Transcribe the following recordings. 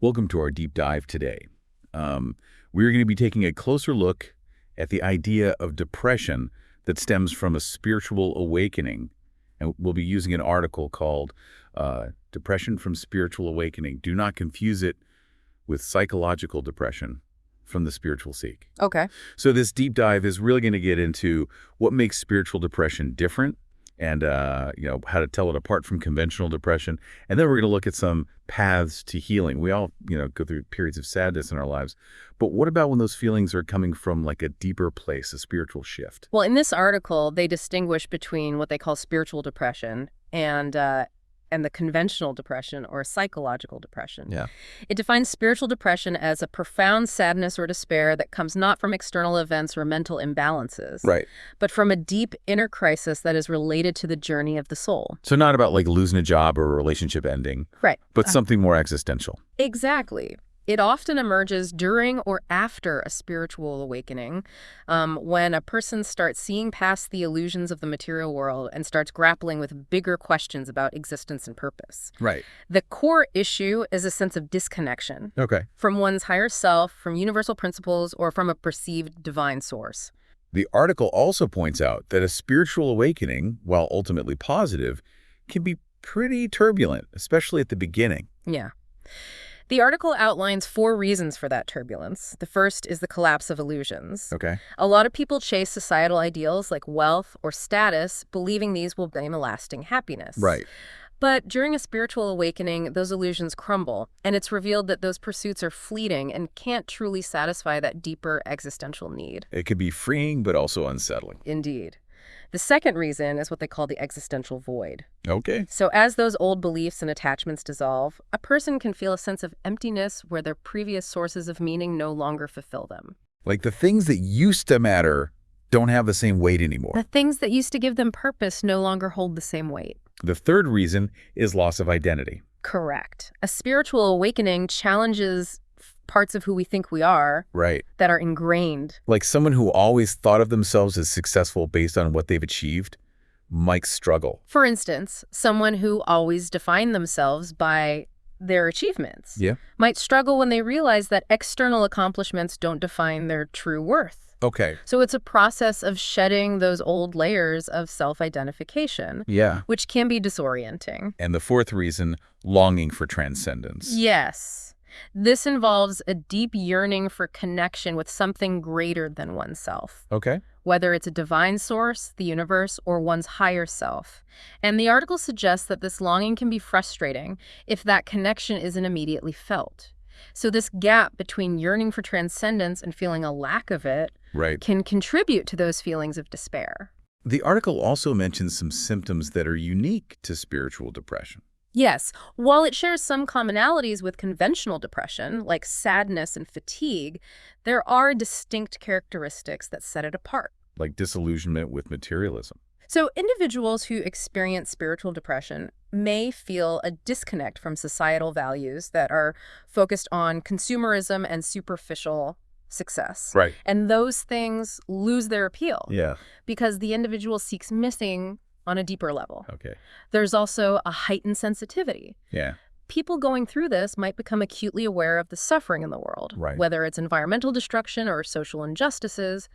Welcome to our deep dive today. We're going to be taking a closer look at the idea of depression that stems from a spiritual awakening. And we'll be using an article called Depression from Spiritual Awakening. Do not confuse it with psychological depression from the spiritual seek. Okay. So this deep dive is really going to get into what makes spiritual depression different and how to tell it apart from conventional depression. And then we're going to look at some paths to healing. We all, go through periods of sadness in our lives. But what about when those feelings are coming from like a deeper place, a spiritual shift? Well, in this article, they distinguish between what they call spiritual depression and the conventional depression or psychological depression. Yeah. It defines spiritual depression as a profound sadness or despair that comes not from external events or mental imbalances, Right. but from a deep inner crisis that is related to the journey of the soul. So not about like losing a job or a relationship ending, Right. but something more existential. Exactly. It often emerges during or after a spiritual awakening, when a person starts seeing past the illusions of the material world and starts grappling with bigger questions about existence and purpose. Right. The core issue is a sense of disconnection Okay. from one's higher self, from universal principles, or from a perceived divine source. The article also points out that a spiritual awakening, while ultimately positive, can be pretty turbulent, especially at the beginning. Yeah. The article outlines 4 reasons for that turbulence. The first is the collapse of illusions. Okay. A lot of people chase societal ideals like wealth or status, believing these will bring a lasting happiness. Right. But during a spiritual awakening, those illusions crumble, and it's revealed that those pursuits are fleeting and can't truly satisfy that deeper existential need. It could be freeing, but also unsettling. Indeed. The second reason is what they call the existential void. Okay. So as those old beliefs and attachments dissolve, a person can feel a sense of emptiness where their previous sources of meaning no longer fulfill them. Like the things that used to matter don't have the same weight anymore. The things that used to give them purpose no longer hold the same weight. The third reason is loss of identity. Correct. A spiritual awakening challenges parts of who we think we are Right. that are ingrained. Like someone who always thought of themselves as successful based on what they've achieved might struggle. For instance, someone who always defined themselves by their achievements Yeah. might struggle when they realize that external accomplishments don't define their true worth. Okay. So it's a process of shedding those old layers of self-identification, Yeah. which can be disorienting. And the fourth reason, longing for transcendence. Yes. This involves a deep yearning for connection with something greater than oneself, Okay. whether it's a divine source, the universe, or one's higher self. And the article suggests that this longing can be frustrating if that connection isn't immediately felt. So this gap between yearning for transcendence and feeling a lack of it Right. can contribute to those feelings of despair. The article also mentions some symptoms that are unique to spiritual depression. Yes, while it shares some commonalities with conventional depression, like sadness and fatigue, there are distinct characteristics that set it apart. Like disillusionment with materialism. So individuals who experience spiritual depression may feel a disconnect from societal values that are focused on consumerism and superficial success. Right. And those things lose their appeal Yeah. because the individual seeks missing on a deeper level. Okay. There's also a heightened sensitivity. Yeah. People going through this might become acutely aware of the suffering in the world, Right. whether it's environmental destruction or social injustices.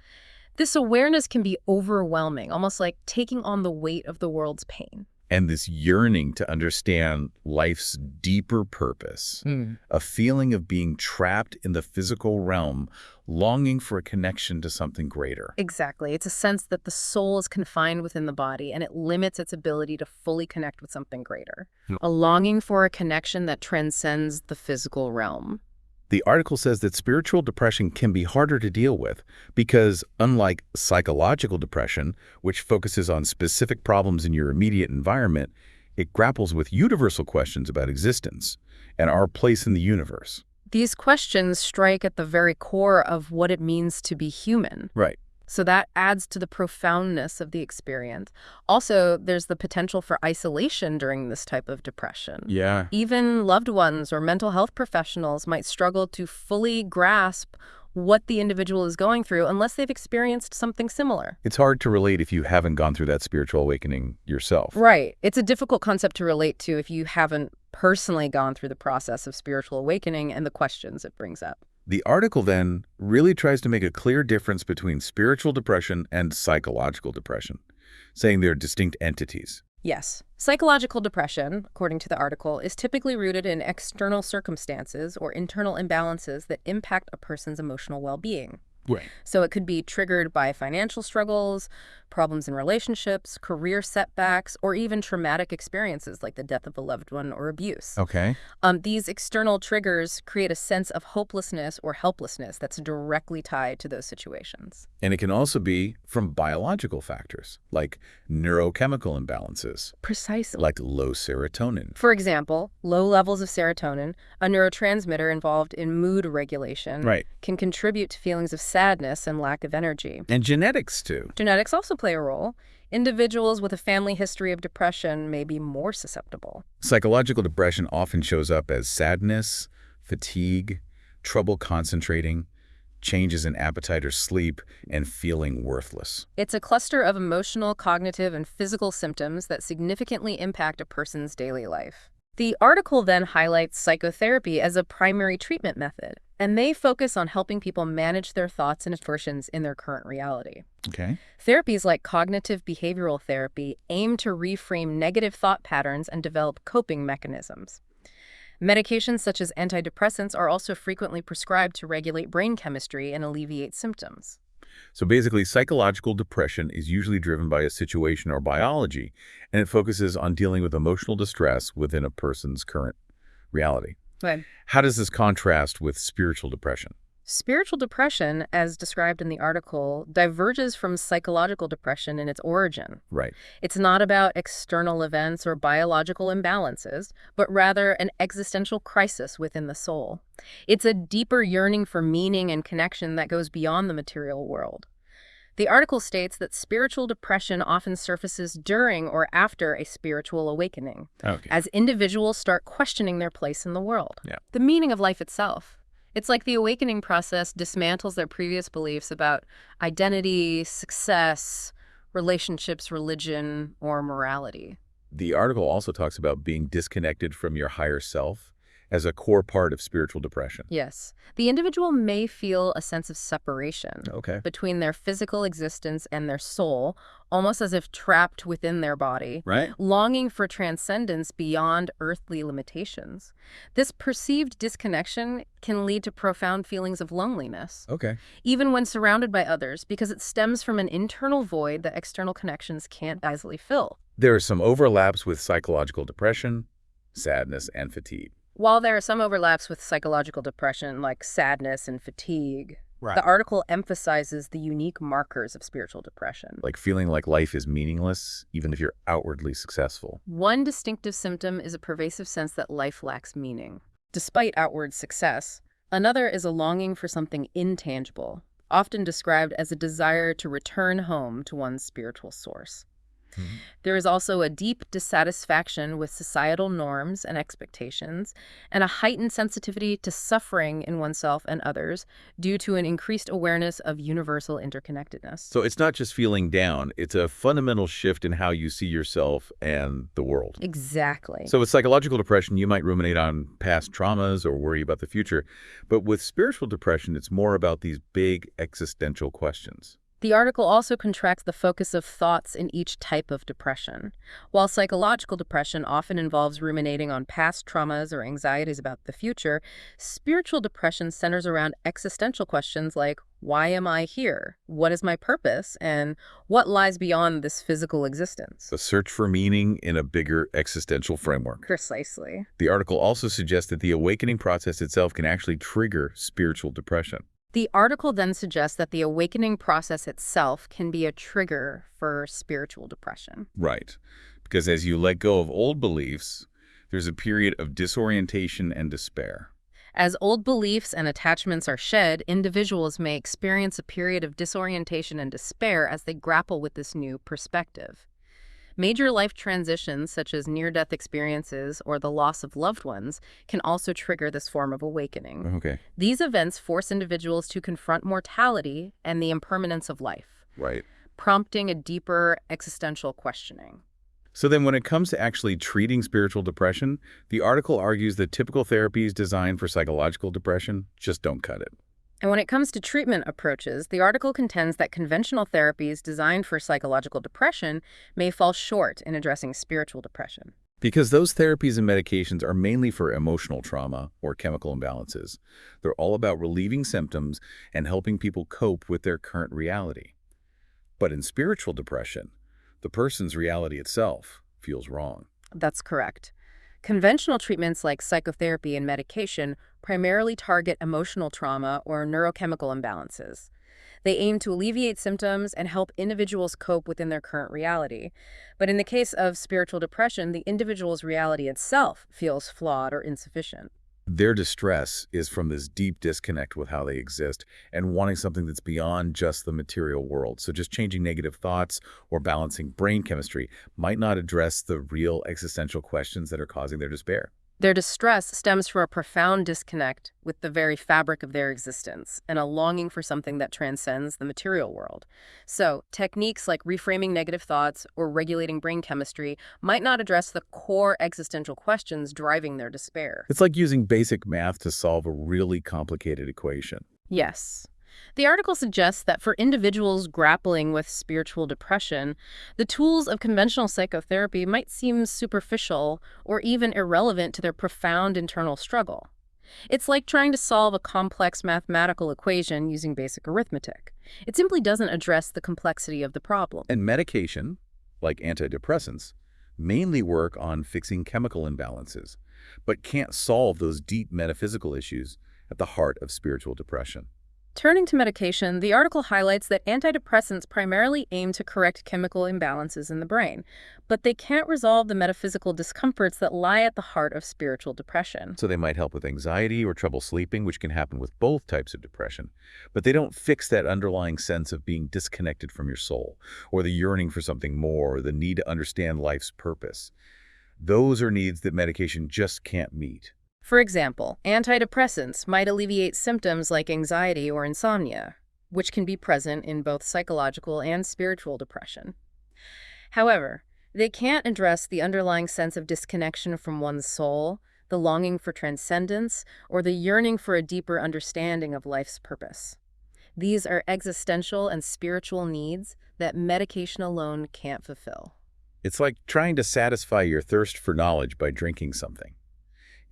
This awareness can be overwhelming, almost like taking on the weight of the world's pain. And this yearning to understand life's deeper purpose, a feeling of being trapped in the physical realm, longing for a connection to something greater. Exactly. It's a sense that the soul is confined within the body and it limits its ability to fully connect with something greater. A longing for a connection that transcends the physical realm. The article says that spiritual depression can be harder to deal with because, unlike psychological depression, which focuses on specific problems in your immediate environment, it grapples with universal questions about existence and our place in the universe. These questions strike at the very core of what it means to be human. Right. So that adds to the profoundness of the experience. Also, there's the potential for isolation during this type of depression. Yeah. Even loved ones or mental health professionals might struggle to fully grasp what the individual is going through unless they've experienced something similar. It's hard to relate if you haven't gone through that spiritual awakening yourself. Right. It's a difficult concept to relate to if you haven't personally gone through the process of spiritual awakening and the questions it brings up. The article then really tries to make a clear difference between spiritual depression and psychological depression, saying they're distinct entities. Yes. Psychological depression, according to the article, is typically rooted in external circumstances or internal imbalances that impact a person's emotional well-being. Right. So it could be triggered by financial struggles, problems in relationships, career setbacks, or even traumatic experiences like the death of a loved one or abuse. Okay. These external triggers create a sense of hopelessness or helplessness that's directly tied to those situations. And it can also be from biological factors, like neurochemical imbalances, Precisely. like low serotonin. For example, low levels of serotonin, a neurotransmitter involved in mood regulation, Right. can contribute to feelings of sadness and lack of energy. And genetics, too. Genetics also play a role. Individuals with a family history of depression may be more susceptible. Psychological depression often shows up as sadness, fatigue, trouble concentrating, changes in appetite or sleep, and feeling worthless. It's a cluster of emotional, cognitive, and physical symptoms that significantly impact a person's daily life. The article then highlights psychotherapy as a primary treatment method, and they focus on helping people manage their thoughts and aversions in their current reality. Okay. Therapies like cognitive behavioral therapy aim to reframe negative thought patterns and develop coping mechanisms. Medications such as antidepressants are also frequently prescribed to regulate brain chemistry and alleviate symptoms. So basically, psychological depression is usually driven by a situation or biology, and it focuses on dealing with emotional distress within a person's current reality. Right. How does this contrast with spiritual depression? Spiritual depression, as described in the article, diverges from psychological depression in its origin. Right. It's not about external events or biological imbalances, but rather an existential crisis within the soul. It's a deeper yearning for meaning and connection that goes beyond the material world. The article states that spiritual depression often surfaces during or after a spiritual awakening, as individuals start questioning their place in the world, the meaning of life itself. It's like the awakening process dismantles their previous beliefs about identity, success, relationships, religion, or morality. The article also talks about being disconnected from your higher self as a core part of spiritual depression. Yes. The individual may feel a sense of separation between their physical existence and their soul, almost as if trapped within their body, longing for transcendence beyond earthly limitations. This perceived disconnection can lead to profound feelings of loneliness, even when surrounded by others, because it stems from an internal void that external connections can't easily fill. There are some overlaps with psychological depression, sadness, and fatigue. While there are some overlaps with psychological depression, like sadness and fatigue, the article emphasizes the unique markers of spiritual depression. Like feeling like life is meaningless, even if you're outwardly successful. One distinctive symptom is a pervasive sense that life lacks meaning, despite outward success. Another is a longing for something intangible, often described as a desire to return home to one's spiritual source. There is also a deep dissatisfaction with societal norms and expectations, and a heightened sensitivity to suffering in oneself and others due to an increased awareness of universal interconnectedness. So it's not just feeling down, it's a fundamental shift in how you see yourself and the world. Exactly. So with psychological depression, you might ruminate on past traumas or worry about the future. But with spiritual depression, it's more about these big existential questions. The article also contrasts the focus of thoughts in each type of depression. While psychological depression often involves ruminating on past traumas or anxieties about the future, spiritual depression centers around existential questions like, why am I here? What is my purpose? And what lies beyond this physical existence? The search for meaning in a bigger existential framework. Precisely. The article also suggests that the awakening process itself can actually trigger spiritual depression. The article then suggests that the awakening process itself can be a trigger for spiritual depression. Right. Because as you let go of old beliefs, there's a period of disorientation and despair. As old beliefs and attachments are shed, individuals may experience a period of disorientation and despair as they grapple with this new perspective. Major life transitions, such as near-death experiences or the loss of loved ones, can also trigger this form of awakening. These events force individuals to confront mortality and the impermanence of life, prompting a deeper existential questioning. So then when it comes to actually treating spiritual depression, the article argues that typical therapies designed for psychological depression just don't cut it. And when it comes to treatment approaches, the article contends that conventional therapies designed for psychological depression may fall short in addressing spiritual depression. Because those therapies and medications are mainly for emotional trauma or chemical imbalances. They're all about relieving symptoms and helping people cope with their current reality. But in spiritual depression, the person's reality itself feels wrong. That's correct. Conventional treatments like psychotherapy and medication primarily target emotional trauma or neurochemical imbalances. They aim to alleviate symptoms and help individuals cope within their current reality. But in the case of spiritual depression, the individual's reality itself feels flawed or insufficient. Their distress is from this deep disconnect with how they exist and wanting something that's beyond just the material world. So just changing negative thoughts or balancing brain chemistry might not address the real existential questions that are causing their despair. Their distress stems from a profound disconnect with the very fabric of their existence and a longing for something that transcends the material world. So, techniques like reframing negative thoughts or regulating brain chemistry might not address the core existential questions driving their despair. It's like using basic math to solve a really complicated equation. Yes. The article suggests that for individuals grappling with spiritual depression, the tools of conventional psychotherapy might seem superficial or even irrelevant to their profound internal struggle. It's like trying to solve a complex mathematical equation using basic arithmetic. It simply doesn't address the complexity of the problem. And medication, like antidepressants, mainly work on fixing chemical imbalances, but can't solve those deep metaphysical issues at the heart of spiritual depression. Turning to medication, the article highlights that antidepressants primarily aim to correct chemical imbalances in the brain, but they can't resolve the metaphysical discomforts that lie at the heart of spiritual depression. So they might help with anxiety or trouble sleeping, which can happen with both types of depression, but they don't fix that underlying sense of being disconnected from your soul, or the yearning for something more, or the need to understand life's purpose. Those are needs that medication just can't meet. For example, antidepressants might alleviate symptoms like anxiety or insomnia, which can be present in both psychological and spiritual depression. However, they can't address the underlying sense of disconnection from one's soul, the longing for transcendence, or the yearning for a deeper understanding of life's purpose. These are existential and spiritual needs that medication alone can't fulfill. It's like trying to satisfy your thirst for knowledge by drinking something.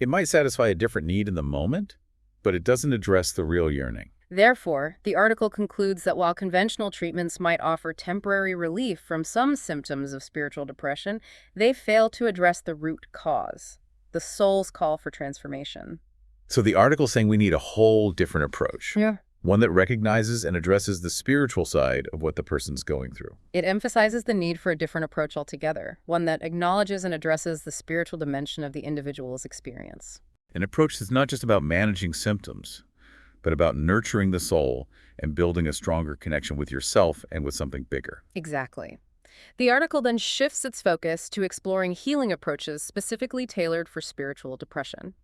It might satisfy a different need in the moment, but it doesn't address the real yearning. Therefore, the article concludes that while conventional treatments might offer temporary relief from some symptoms of spiritual depression, they fail to address the root cause, the soul's call for transformation. So the article's saying we need a whole different approach. Yeah. One that recognizes and addresses the spiritual side of what the person's going through. It emphasizes the need for a different approach altogether, one that acknowledges and addresses the spiritual dimension of the individual's experience. An approach that's not just about managing symptoms, but about nurturing the soul and building a stronger connection with yourself and with something bigger. Exactly. The article then shifts its focus to exploring healing approaches specifically tailored for spiritual depression.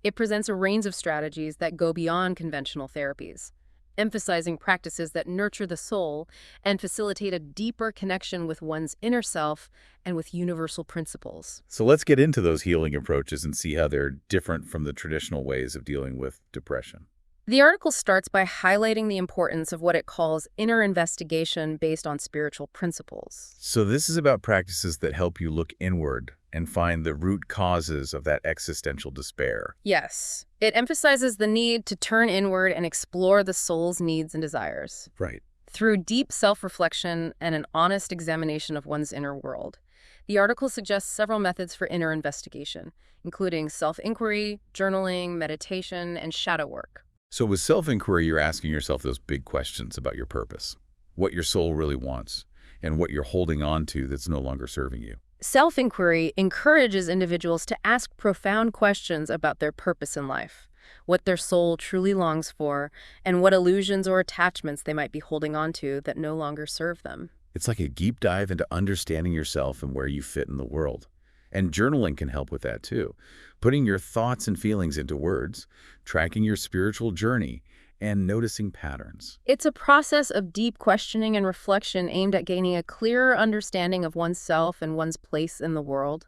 It presents a range of strategies that go beyond conventional therapies, emphasizing practices that nurture the soul and facilitate a deeper connection with one's inner self and with universal principles. So let's get into those healing approaches and see how they're different from the traditional ways of dealing with depression. The article starts by highlighting the importance of what it calls inner investigation based on spiritual principles. So this is about practices that help you look inward and find the root causes of that existential despair. Yes, it emphasizes the need to turn inward and explore the soul's needs and desires. Right. Through deep self-reflection and an honest examination of one's inner world. The article suggests several methods for inner investigation, including self-inquiry, journaling, meditation, and shadow work. So with self-inquiry, you're asking yourself those big questions about your purpose, what your soul really wants, and what you're holding on to that's no longer serving you. Self-inquiry encourages individuals to ask profound questions about their purpose in life, what their soul truly longs for, and what illusions or attachments they might be holding on to that no longer serve them. It's like a deep dive into understanding yourself and where you fit in the world. And journaling can help with that too. Putting your thoughts and feelings into words, tracking your spiritual journey, and noticing patterns. It's a process of deep questioning and reflection aimed at gaining a clearer understanding of oneself and one's place in the world.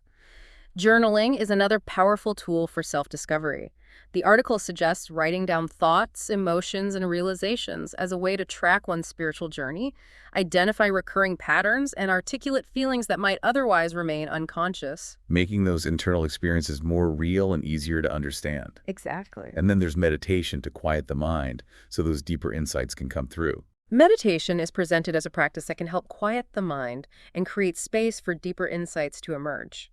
Journaling is another powerful tool for self-discovery. The article suggests writing down thoughts, emotions, and realizations as a way to track one's spiritual journey, identify recurring patterns, and articulate feelings that might otherwise remain unconscious. Making those internal experiences more real and easier to understand. Exactly. And then there's meditation to quiet the mind so those deeper insights can come through. Meditation is presented as a practice that can help quiet the mind and create space for deeper insights to emerge.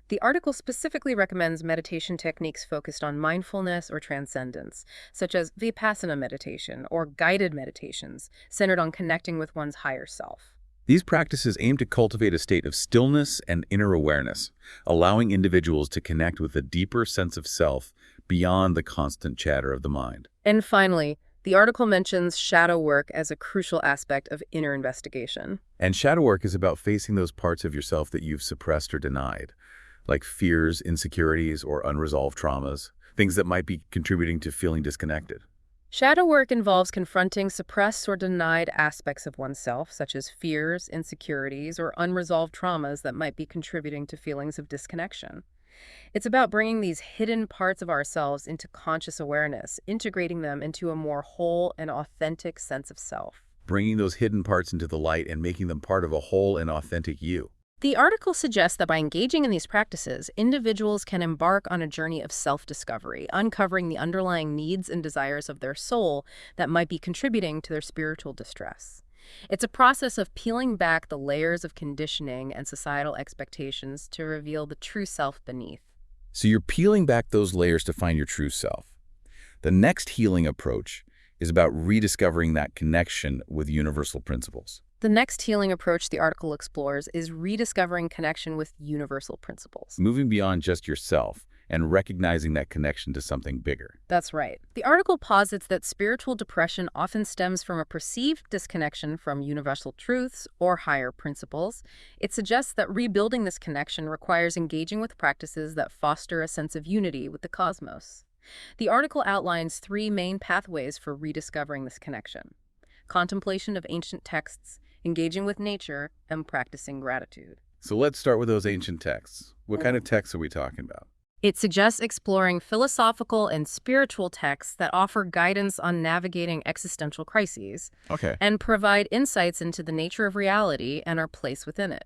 The article specifically recommends meditation techniques focused on mindfulness or transcendence, such as vipassana meditation or guided meditations centered on connecting with one's higher self. These practices aim to cultivate a state of stillness and inner awareness, allowing individuals to connect with a deeper sense of self beyond the constant chatter of the mind. And finally, the article mentions shadow work as a crucial aspect of inner investigation. And shadow work is about facing those parts of yourself that you've suppressed or denied, like fears, insecurities, or unresolved traumas, things that might be contributing to feeling disconnected. Shadow work involves confronting suppressed or denied aspects of oneself, such as fears, insecurities, or unresolved traumas that might be contributing to feelings of disconnection. It's about bringing these hidden parts of ourselves into conscious awareness, integrating them into a more whole and authentic sense of self. Bringing those hidden parts into the light and making them part of a whole and authentic you. The article suggests that by engaging in these practices, individuals can embark on a journey of self-discovery, uncovering the underlying needs and desires of their soul that might be contributing to their spiritual distress. It's a process of peeling back the layers of conditioning and societal expectations to reveal the true self beneath. So you're peeling back those layers to find your true self. The next healing approach is about rediscovering that connection with universal principles. The next healing approach the article explores is rediscovering connection with universal principles. Moving beyond just yourself and recognizing that connection to something bigger. That's right. The article posits that spiritual depression often stems from a perceived disconnection from universal truths or higher principles. It suggests that rebuilding this connection requires engaging with practices that foster a sense of unity with the cosmos. The article outlines 3 main pathways for rediscovering this connection: contemplation of ancient texts, engaging with nature, and practicing gratitude. So let's start with those ancient texts. What kind of texts are we talking about? It suggests exploring philosophical and spiritual texts that offer guidance on navigating existential crises Okay. and provide insights into the nature of reality and our place within it.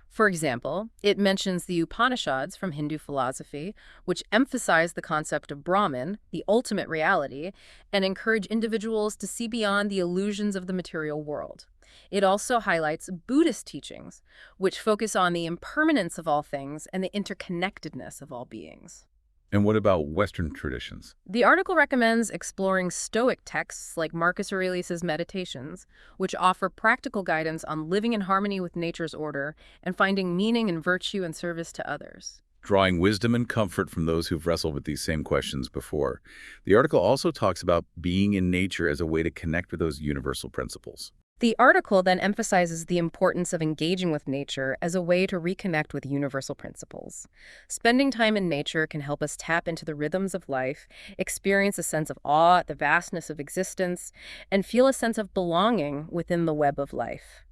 For example, it mentions the Upanishads from Hindu philosophy, which emphasize the concept of Brahman, the ultimate reality, and encourage individuals to see beyond the illusions of the material world. It also highlights Buddhist teachings, which focus on the impermanence of all things and the interconnectedness of all beings. And what about Western traditions? The article recommends exploring Stoic texts like Marcus Aurelius's Meditations, which offer practical guidance on living in harmony with nature's order and finding meaning and virtue in service to others. Drawing wisdom and comfort from those who've wrestled with these same questions before. The article also talks about being in nature as a way to connect with those universal principles. The article then emphasizes the importance of engaging with nature as a way to reconnect with universal principles. Spending time in nature can help us tap into the rhythms of life, experience a sense of awe at the vastness of existence, and feel a sense of belonging within the web of life.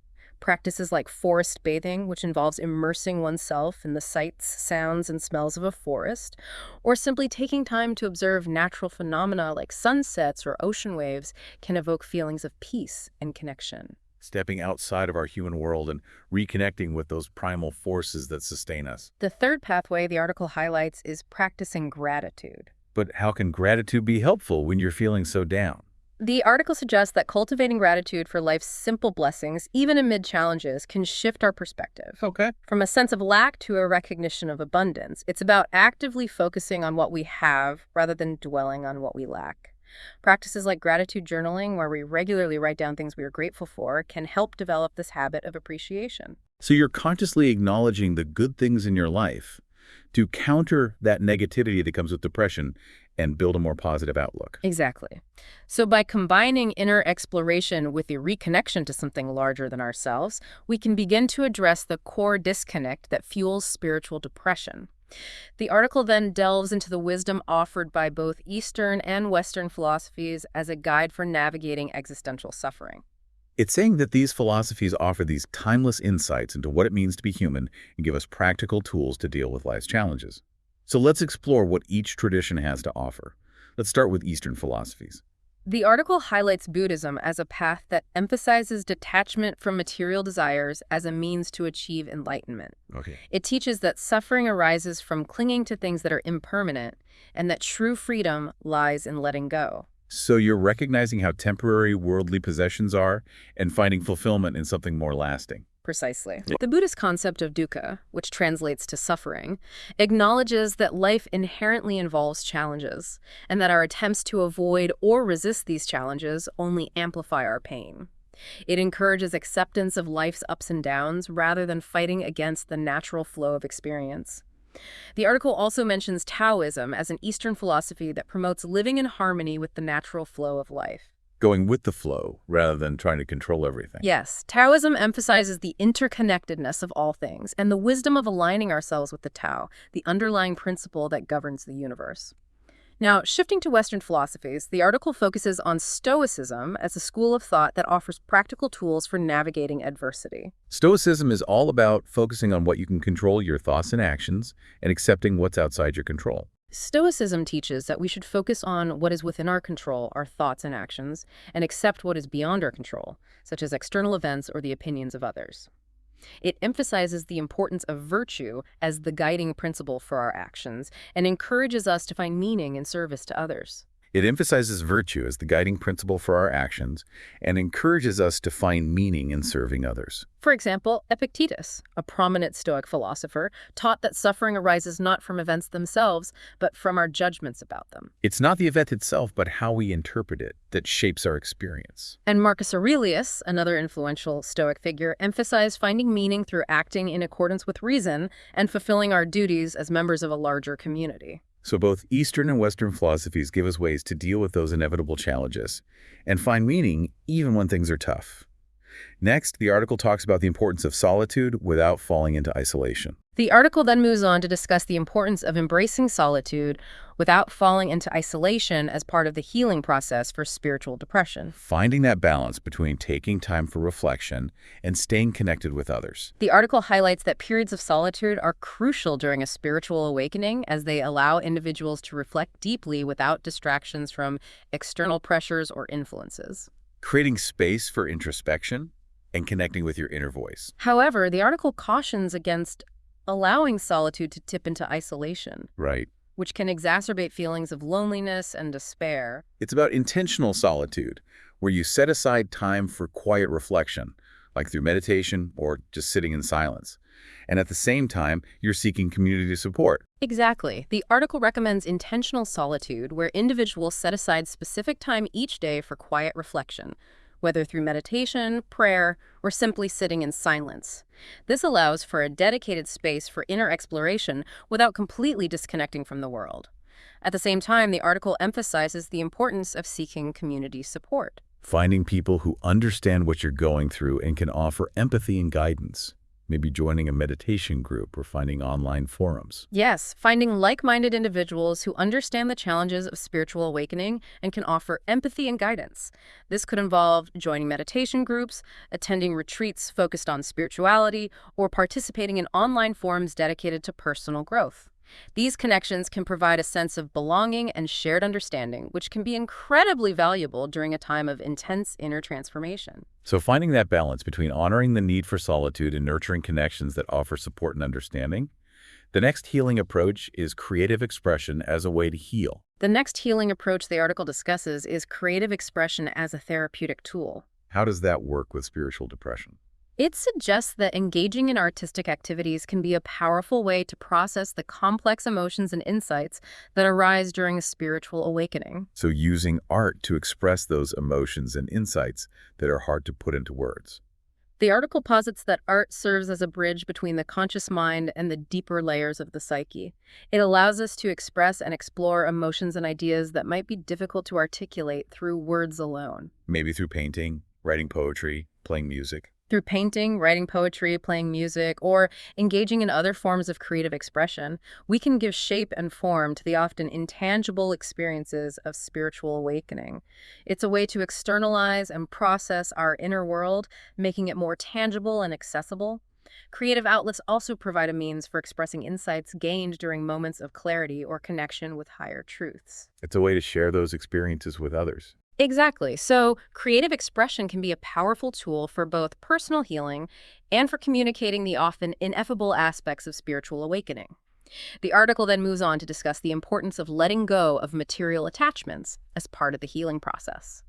Practices like forest bathing, which involves immersing oneself in the sights, sounds, and smells of a forest, or simply taking time to observe natural phenomena like sunsets or ocean waves, can evoke feelings of peace and connection. Stepping outside of our human world and reconnecting with those primal forces that sustain us. The third pathway the article highlights is practicing gratitude. But how can gratitude be helpful when you're feeling so down? The article suggests that cultivating gratitude for life's simple blessings, even amid challenges, can shift our perspective. Okay. From a sense of lack to a recognition of abundance. It's about actively focusing on what we have rather than dwelling on what we lack. Practices like gratitude journaling, where we regularly write down things we are grateful for, can help develop this habit of appreciation. So you're consciously acknowledging the good things in your life to counter that negativity that comes with depression and build a more positive outlook. Exactly. So by combining inner exploration with the reconnection to something larger than ourselves, we can begin to address the core disconnect that fuels spiritual depression. The article then delves into the wisdom offered by both Eastern and Western philosophies as a guide for navigating existential suffering. It's saying that these philosophies offer these timeless insights into what it means to be human and give us practical tools to deal with life's challenges. So let's explore what each tradition has to offer. Let's start with Eastern philosophies. The article highlights Buddhism as a path that emphasizes detachment from material desires as a means to achieve enlightenment. Okay. It teaches that suffering arises from clinging to things that are impermanent and that true freedom lies in letting go. So you're recognizing how temporary worldly possessions are and finding fulfillment in something more lasting. Precisely. The Buddhist concept of dukkha, which translates to suffering, acknowledges that life inherently involves challenges, and that our attempts to avoid or resist these challenges only amplify our pain. It encourages acceptance of life's ups and downs rather than fighting against the natural flow of experience. The article also mentions Taoism as an Eastern philosophy that promotes living in harmony with the natural flow of life. Going with the flow rather than trying to control everything. Yes, Taoism emphasizes the interconnectedness of all things and the wisdom of aligning ourselves with the Tao, the underlying principle that governs the universe. Now, shifting to Western philosophies, the article focuses on Stoicism as a school of thought that offers practical tools for navigating adversity. Stoicism is all about focusing on what you can control, your thoughts and actions, and accepting what's outside your control. Stoicism teaches that we should focus on what is within our control, our thoughts and actions, and accept what is beyond our control, such as external events or the opinions of others. It emphasizes the importance of virtue as the guiding principle for our actions and encourages us to find meaning in service to others. It emphasizes virtue as the guiding principle for our actions and encourages us to find meaning in serving others. For example, Epictetus, a prominent Stoic philosopher, taught that suffering arises not from events themselves, but from our judgments about them. It's not the event itself, but how we interpret it that shapes our experience. And Marcus Aurelius, another influential Stoic figure, emphasized finding meaning through acting in accordance with reason and fulfilling our duties as members of a larger community. So both Eastern and Western philosophies give us ways to deal with those inevitable challenges and find meaning even when things are tough. Next, the article talks about the importance of solitude without falling into isolation. The article then moves on to discuss the importance of embracing solitude without falling into isolation as part of the healing process for spiritual depression. Finding that balance between taking time for reflection and staying connected with others. The article highlights that periods of solitude are crucial during a spiritual awakening as they allow individuals to reflect deeply without distractions from external pressures or influences. Creating space for introspection and connecting with your inner voice. However, the article cautions against allowing solitude to tip into isolation. Right. Which can exacerbate feelings of loneliness and despair. It's about intentional solitude, where you set aside time for quiet reflection, like through meditation or just sitting in silence. And at the same time, you're seeking community support. Exactly. The article recommends intentional solitude, where individuals set aside specific time each day for quiet reflection, whether through meditation, prayer, or simply sitting in silence. This allows for a dedicated space for inner exploration without completely disconnecting from the world. At the same time, the article emphasizes the importance of seeking community support. Finding people who understand what you're going through and can offer empathy and guidance. Maybe joining a meditation group or finding online forums. Yes, finding like-minded individuals who understand the challenges of spiritual awakening and can offer empathy and guidance. This could involve joining meditation groups, attending retreats focused on spirituality, or participating in online forums dedicated to personal growth. These connections can provide a sense of belonging and shared understanding, which can be incredibly valuable during a time of intense inner transformation. So finding that balance between honoring the need for solitude and nurturing connections that offer support and understanding. The next healing approach is creative expression as a way to heal. The next healing approach the article discusses is creative expression as a therapeutic tool. How does that work with spiritual depression? It suggests that engaging in artistic activities can be a powerful way to process the complex emotions and insights that arise during a spiritual awakening. So using art to express those emotions and insights that are hard to put into words. The article posits that art serves as a bridge between the conscious mind and the deeper layers of the psyche. It allows us to express and explore emotions and ideas that might be difficult to articulate through words alone. Maybe through painting, writing poetry, playing music. Through painting, writing poetry, playing music, or engaging in other forms of creative expression, we can give shape and form to the often intangible experiences of spiritual awakening. It's a way to externalize and process our inner world, making it more tangible and accessible. Creative outlets also provide a means for expressing insights gained during moments of clarity or connection with higher truths. It's a way to share those experiences with others. Exactly. So, creative expression can be a powerful tool for both personal healing and for communicating the often ineffable aspects of spiritual awakening. The article then moves on to discuss the importance of letting go of material attachments as part of the healing process.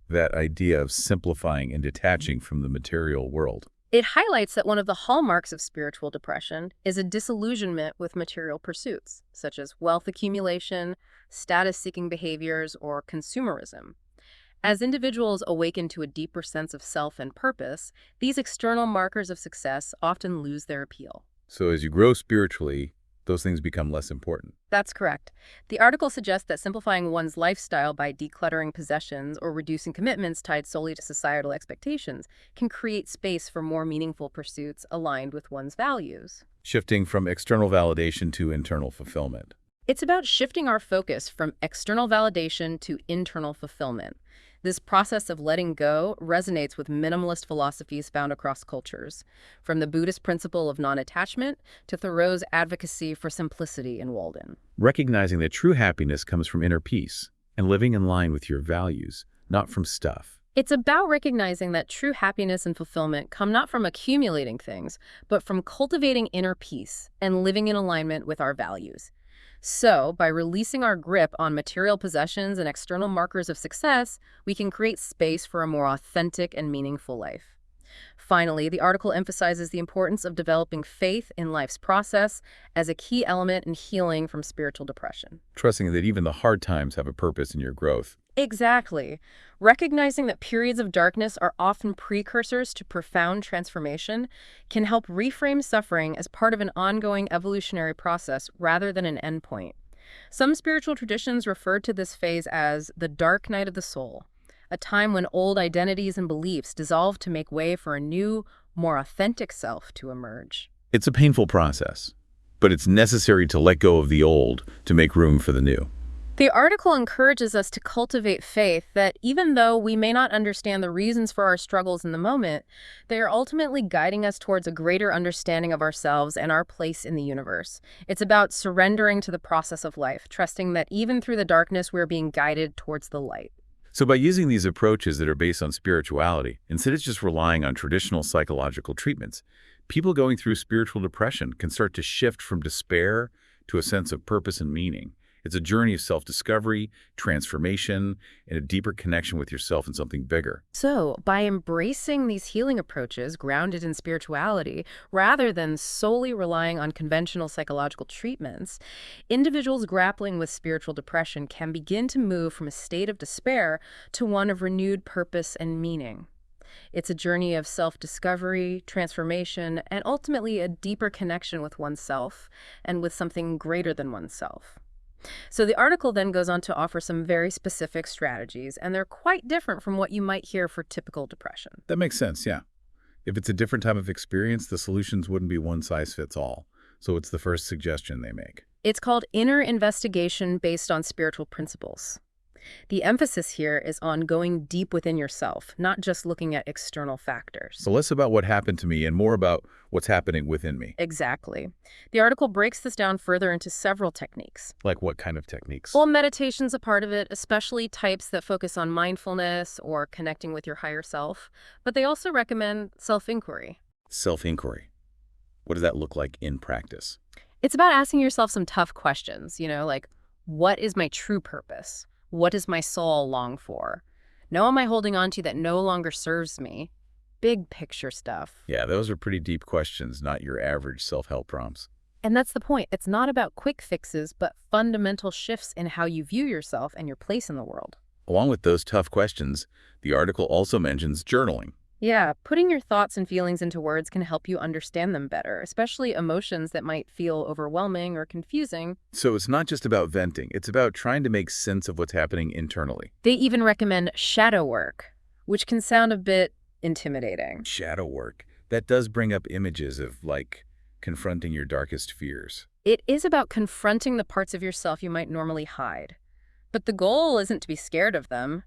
That idea of simplifying and detaching from the material world. It highlights that one of the hallmarks of spiritual depression is a disillusionment with material pursuits, such as wealth accumulation, status-seeking behaviors, or consumerism. As individuals awaken to a deeper sense of self and purpose, these external markers of success often lose their appeal. So as you grow spiritually, those things become less important. That's correct. The article suggests that simplifying one's lifestyle by decluttering possessions or reducing commitments tied solely to societal expectations can create space for more meaningful pursuits aligned with one's values. Shifting from external validation to internal fulfillment. It's about shifting our focus from external validation to internal fulfillment. This process of letting go resonates with minimalist philosophies found across cultures, from the Buddhist principle of non-attachment to Thoreau's advocacy for simplicity in Walden. Recognizing that true happiness comes from inner peace and living in line with your values, not from stuff. It's about recognizing that true happiness and fulfillment come not from accumulating things, but from cultivating inner peace and living in alignment with our values. So, by releasing our grip on material possessions and external markers of success, we can create space for a more authentic and meaningful life. Finally, the article emphasizes the importance of developing faith in life's process as a key element in healing from spiritual depression. Trusting that even the hard times have a purpose in your growth. Exactly. Recognizing that periods of darkness are often precursors to profound transformation can help reframe suffering as part of an ongoing evolutionary process rather than an endpoint. Some spiritual traditions refer to this phase as the dark night of the soul, a time when old identities and beliefs dissolve to make way for a new, more authentic self to emerge. It's a painful process, but it's necessary to let go of the old to make room for the new. The article encourages us to cultivate faith that even though we may not understand the reasons for our struggles in the moment, they are ultimately guiding us towards a greater understanding of ourselves and our place in the universe. It's about surrendering to the process of life, trusting that even through the darkness, we're being guided towards the light. So by using these approaches that are based on spirituality, instead of just relying on traditional psychological treatments, people going through spiritual depression can start to shift from despair to a sense of purpose and meaning. It's a journey of self-discovery, transformation, and a deeper connection with yourself and something bigger. So, by embracing these healing approaches grounded in spirituality, rather than solely relying on conventional psychological treatments, individuals grappling with spiritual depression can begin to move from a state of despair to one of renewed purpose and meaning. It's a journey of self-discovery, transformation, and ultimately a deeper connection with oneself and with something greater than oneself. So the article then goes on to offer some very specific strategies, and they're quite different from what you might hear for typical depression. That makes sense, yeah. If it's a different type of experience, the solutions wouldn't be one size fits all. So it's the first suggestion they make. It's called inner investigation based on spiritual principles. The emphasis here is on going deep within yourself, not just looking at external factors. So less about what happened to me and more about what's happening within me. Exactly. The article breaks this down further into several techniques. Like what kind of techniques? Well, meditation's a part of it, especially types that focus on mindfulness or connecting with your higher self. But they also recommend self-inquiry. Self-inquiry. What does that look like in practice? It's about asking yourself some tough questions, like, what is my true purpose? What does my soul long for? Now am I holding on to that no longer serves me? Big picture stuff. Yeah, those are pretty deep questions, not your average self-help prompts. And that's the point. It's not about quick fixes, but fundamental shifts in how you view yourself and your place in the world. Along with those tough questions, the article also mentions journaling. Yeah, putting your thoughts and feelings into words can help you understand them better, especially emotions that might feel overwhelming or confusing. So it's not just about venting, it's about trying to make sense of what's happening internally. They even recommend shadow work, which can sound a bit intimidating. Shadow work. That does bring up images of, like, confronting your darkest fears. It is about confronting the parts of yourself you might normally hide. But the goal isn't to be scared of them.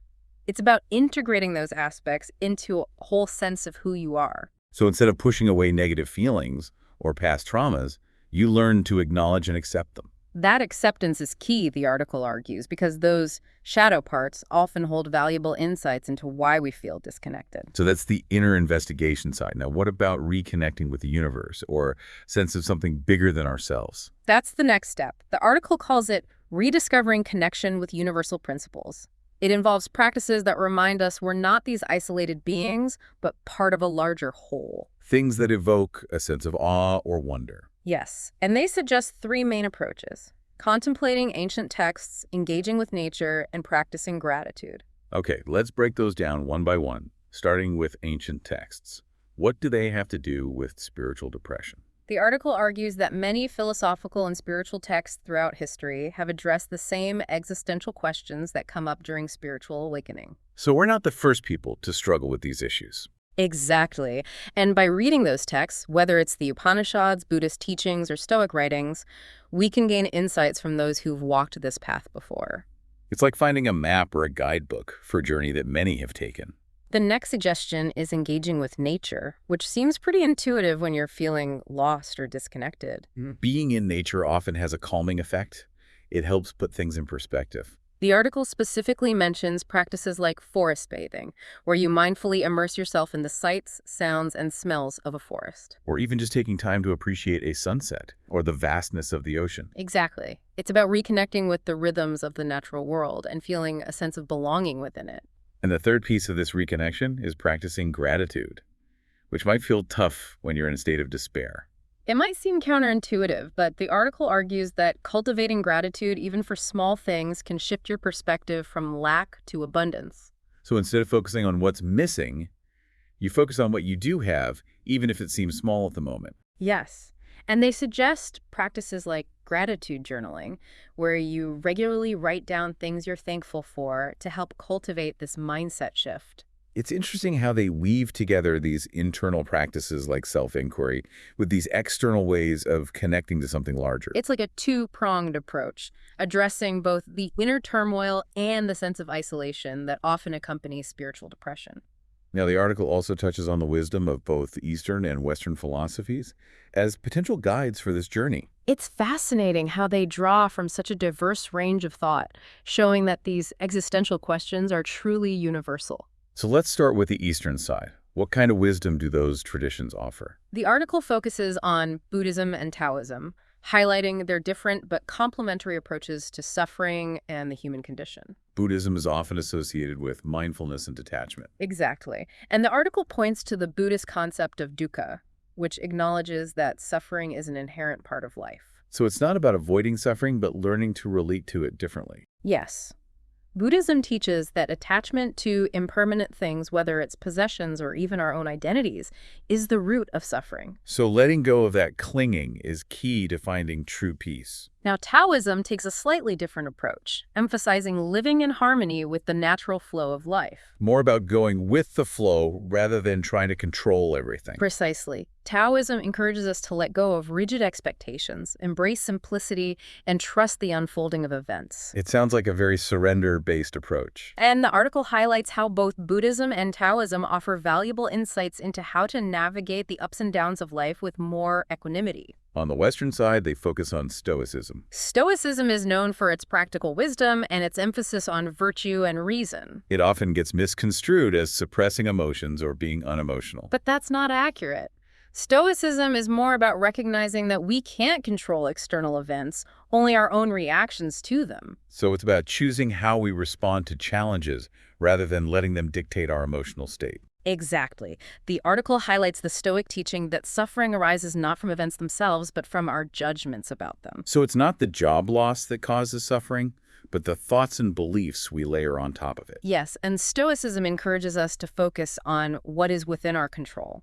It's about integrating those aspects into a whole sense of who you are. So instead of pushing away negative feelings or past traumas, you learn to acknowledge and accept them. That acceptance is key, the article argues, because those shadow parts often hold valuable insights into why we feel disconnected. So that's the inner investigation side. Now, what about reconnecting with the universe or sense of something bigger than ourselves? That's the next step. The article calls it rediscovering connection with universal principles. It involves practices that remind us we're not these isolated beings, but part of a larger whole. Things that evoke a sense of awe or wonder. Yes, and they suggest three main approaches: contemplating ancient texts, engaging with nature, and practicing gratitude. Okay, let's break those down one by one, starting with ancient texts. What do they have to do with spiritual depression? The article argues that many philosophical and spiritual texts throughout history have addressed the same existential questions that come up during spiritual awakening. So we're not the first people to struggle with these issues. Exactly. And by reading those texts, whether it's the Upanishads, Buddhist teachings, or Stoic writings, we can gain insights from those who've walked this path before. It's like finding a map or a guidebook for a journey that many have taken. The next suggestion is engaging with nature, which seems pretty intuitive when you're feeling lost or disconnected. Being in nature often has a calming effect. It helps put things in perspective. The article specifically mentions practices like forest bathing, where you mindfully immerse yourself in the sights, sounds, and smells of a forest. Or even just taking time to appreciate a sunset or the vastness of the ocean. Exactly. It's about reconnecting with the rhythms of the natural world and feeling a sense of belonging within it. And the third piece of this reconnection is practicing gratitude, which might feel tough when you're in a state of despair. It might seem counterintuitive, but the article argues that cultivating gratitude, even for small things, can shift your perspective from lack to abundance. So instead of focusing on what's missing, you focus on what you do have, even if it seems small at the moment. Yes. And they suggest practices like gratitude journaling, where you regularly write down things you're thankful for to help cultivate this mindset shift. It's interesting how they weave together these internal practices like self-inquiry with these external ways of connecting to something larger. It's like a two-pronged approach, addressing both the inner turmoil and the sense of isolation that often accompanies spiritual depression. Now, the article also touches on the wisdom of both Eastern and Western philosophies as potential guides for this journey. It's fascinating how they draw from such a diverse range of thought, showing that these existential questions are truly universal. So let's start with the Eastern side. What kind of wisdom do those traditions offer? The article focuses on Buddhism and Taoism, highlighting their different but complementary approaches to suffering and the human condition. Buddhism is often associated with mindfulness and detachment. Exactly. And the article points to the Buddhist concept of dukkha, which acknowledges that suffering is an inherent part of life. So it's not about avoiding suffering, but learning to relate to it differently. Yes. Buddhism teaches that attachment to impermanent things, whether it's possessions or even our own identities, is the root of suffering. So letting go of that clinging is key to finding true peace. Now, Taoism takes a slightly different approach, emphasizing living in harmony with the natural flow of life. More about going with the flow rather than trying to control everything. Precisely. Taoism encourages us to let go of rigid expectations, embrace simplicity, and trust the unfolding of events. It sounds like a very surrender-based approach. And the article highlights how both Buddhism and Taoism offer valuable insights into how to navigate the ups and downs of life with more equanimity. On the Western side, they focus on Stoicism. Stoicism is known for its practical wisdom and its emphasis on virtue and reason. It often gets misconstrued as suppressing emotions or being unemotional. But that's not accurate. Stoicism is more about recognizing that we can't control external events, only our own reactions to them. So it's about choosing how we respond to challenges rather than letting them dictate our emotional state. Exactly. The article highlights the Stoic teaching that suffering arises not from events themselves, but from our judgments about them. So it's not the job loss that causes suffering, but the thoughts and beliefs we layer on top of it. Yes, and Stoicism encourages us to focus on what is within our control,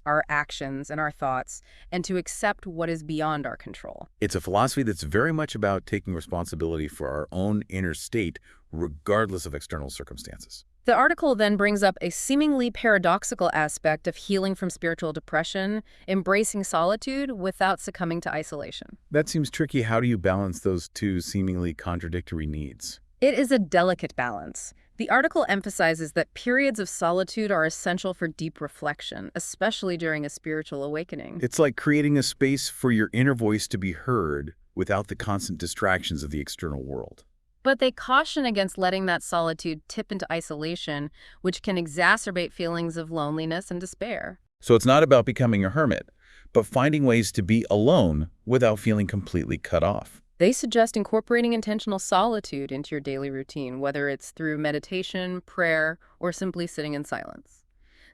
our actions and our thoughts, and to accept what is beyond our control. It's a philosophy that's very much about taking responsibility for our own inner state, regardless of external circumstances. The article then brings up a seemingly paradoxical aspect of healing from spiritual depression, embracing solitude without succumbing to isolation. That seems tricky. How do you balance those two seemingly contradictory needs? It is a delicate balance. The article emphasizes that periods of solitude are essential for deep reflection, especially during a spiritual awakening. It's like creating a space for your inner voice to be heard without the constant distractions of the external world. But they caution against letting that solitude tip into isolation, which can exacerbate feelings of loneliness and despair. So it's not about becoming a hermit, but finding ways to be alone without feeling completely cut off. They suggest incorporating intentional solitude into your daily routine, whether it's through meditation, prayer, or simply sitting in silence.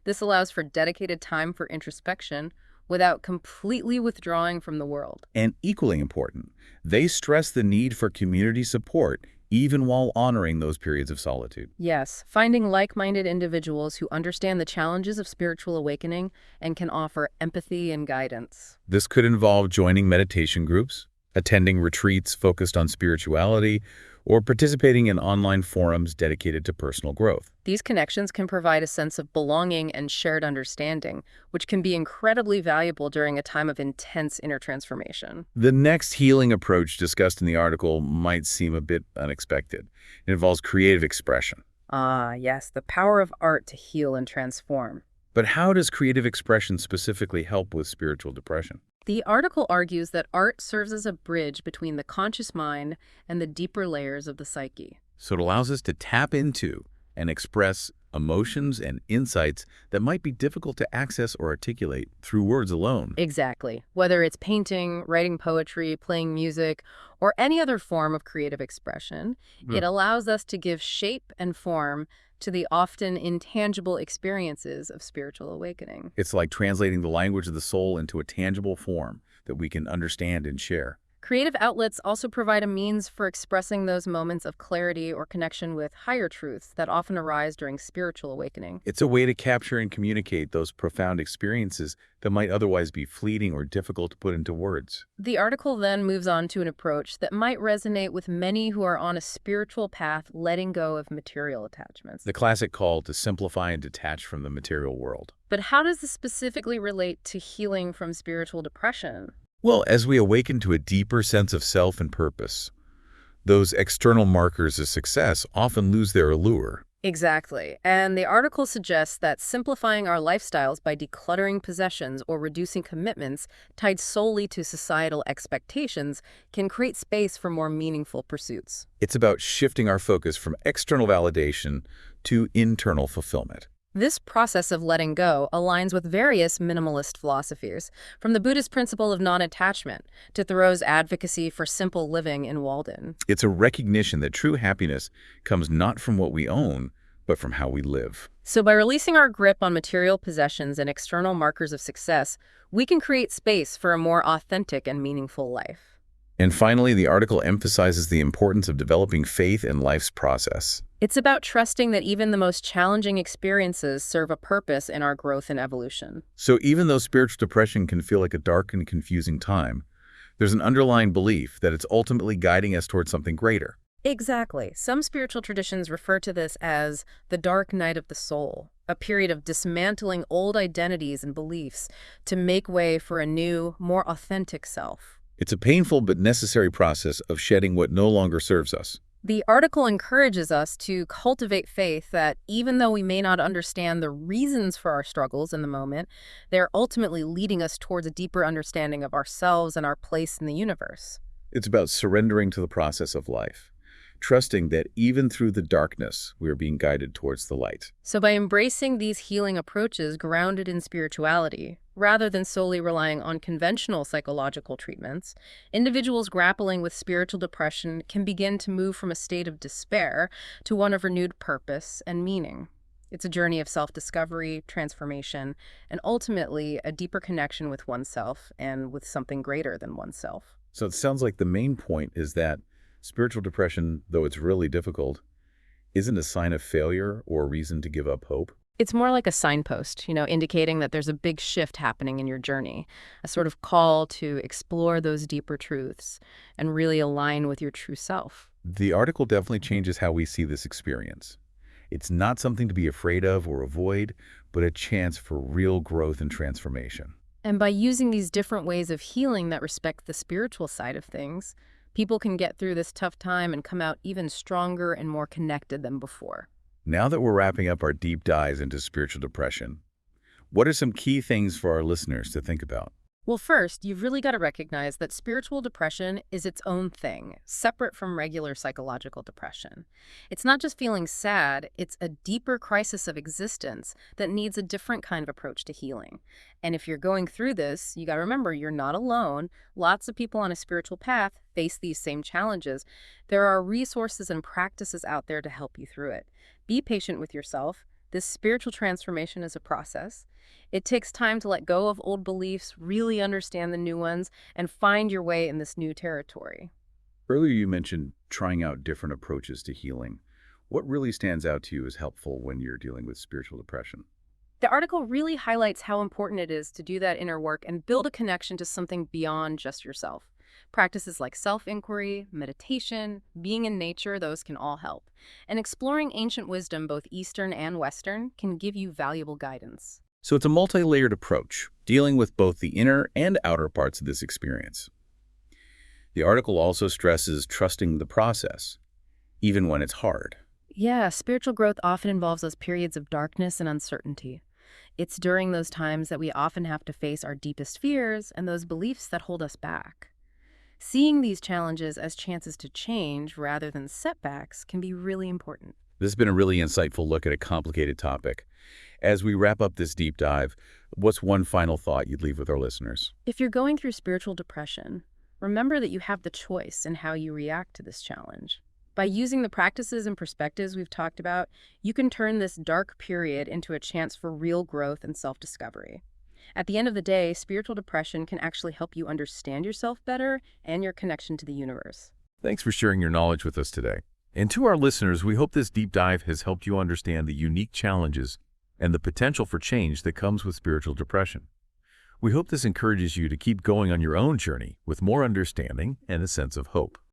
This allows for dedicated time for introspection without completely withdrawing from the world. And equally important, they stress the need for community support even while honoring those periods of solitude. Yes, finding like-minded individuals who understand the challenges of spiritual awakening and can offer empathy and guidance. This could involve joining meditation groups, attending retreats focused on spirituality, or participating in online forums dedicated to personal growth. These connections can provide a sense of belonging and shared understanding, which can be incredibly valuable during a time of intense inner transformation. The next healing approach discussed in the article might seem a bit unexpected. It involves creative expression. Ah, yes, the power of art to heal and transform. But how does creative expression specifically help with spiritual depression? The article argues that art serves as a bridge between the conscious mind and the deeper layers of the psyche. So it allows us to tap into and express emotions and insights that might be difficult to access or articulate through words alone. Exactly. Whether it's painting, writing poetry, playing music, or any other form of creative expression, it allows us to give shape and form to the often intangible experiences of spiritual awakening. It's like translating the language of the soul into a tangible form that we can understand and share. Creative outlets also provide a means for expressing those moments of clarity or connection with higher truths that often arise during spiritual awakening. It's a way to capture and communicate those profound experiences that might otherwise be fleeting or difficult to put into words. The article then moves on to an approach that might resonate with many who are on a spiritual path, letting go of material attachments. The classic call to simplify and detach from the material world. But how does this specifically relate to healing from spiritual depression? Well, as we awaken to a deeper sense of self and purpose, those external markers of success often lose their allure. Exactly. And the article suggests that simplifying our lifestyles by decluttering possessions or reducing commitments tied solely to societal expectations can create space for more meaningful pursuits. It's about shifting our focus from external validation to internal fulfillment. This process of letting go aligns with various minimalist philosophies, from the Buddhist principle of non-attachment to Thoreau's advocacy for simple living in Walden. It's a recognition that true happiness comes not from what we own, but from how we live. So by releasing our grip on material possessions and external markers of success, we can create space for a more authentic and meaningful life. And finally, the article emphasizes the importance of developing faith in life's process. It's about trusting that even the most challenging experiences serve a purpose in our growth and evolution. So even though spiritual depression can feel like a dark and confusing time, there's an underlying belief that it's ultimately guiding us towards something greater. Exactly. Some spiritual traditions refer to this as the dark night of the soul, a period of dismantling old identities and beliefs to make way for a new, more authentic self. It's a painful but necessary process of shedding what no longer serves us. The article encourages us to cultivate faith that even though we may not understand the reasons for our struggles in the moment, they're ultimately leading us towards a deeper understanding of ourselves and our place in the universe. It's about surrendering to the process of life, trusting that even through the darkness, we are being guided towards the light. So by embracing these healing approaches grounded in spirituality, rather than solely relying on conventional psychological treatments, individuals grappling with spiritual depression can begin to move from a state of despair to one of renewed purpose and meaning. It's a journey of self-discovery, transformation, and ultimately a deeper connection with oneself and with something greater than oneself. So it sounds like the main point is that spiritual depression, though it's really difficult, isn't a sign of failure or a reason to give up hope. It's more like a signpost, indicating that there's a big shift happening in your journey, a sort of call to explore those deeper truths and really align with your true self. The article definitely changes how we see this experience. It's not something to be afraid of or avoid, but a chance for real growth and transformation. And by using these different ways of healing that respect the spiritual side of things, people can get through this tough time and come out even stronger and more connected than before. Now that we're wrapping up our deep dives into spiritual depression, what are some key things for our listeners to think about? Well, first, you've really got to recognize that spiritual depression is its own thing, separate from regular psychological depression. It's not just feeling sad, it's a deeper crisis of existence that needs a different kind of approach to healing. And if you're going through this, you got to remember you're not alone. Lots of people on a spiritual path face these same challenges. There are resources and practices out there to help you through it. Be patient with yourself. This spiritual transformation is a process. It takes time to let go of old beliefs, really understand the new ones, and find your way in this new territory. Earlier you mentioned trying out different approaches to healing. What really stands out to you as helpful when you're dealing with spiritual depression? The article really highlights how important it is to do that inner work and build a connection to something beyond just yourself. Practices like self-inquiry, meditation, being in nature, those can all help. And exploring ancient wisdom, both Eastern and Western, can give you valuable guidance. So it's a multi-layered approach, dealing with both the inner and outer parts of this experience. The article also stresses trusting the process, even when it's hard. Yeah, spiritual growth often involves those periods of darkness and uncertainty. It's during those times that we often have to face our deepest fears and those beliefs that hold us back. Seeing these challenges as chances to change rather than setbacks can be really important. This has been a really insightful look at a complicated topic. As we wrap up this deep dive, what's one final thought you'd leave with our listeners? If you're going through spiritual depression, remember that you have the choice in how you react to this challenge. By using the practices and perspectives we've talked about, you can turn this dark period into a chance for real growth and self-discovery. At the end of the day, spiritual depression can actually help you understand yourself better and your connection to the universe. Thanks for sharing your knowledge with us today. And to our listeners, we hope this deep dive has helped you understand the unique challenges and the potential for change that comes with spiritual depression. We hope this encourages you to keep going on your own journey with more understanding and a sense of hope.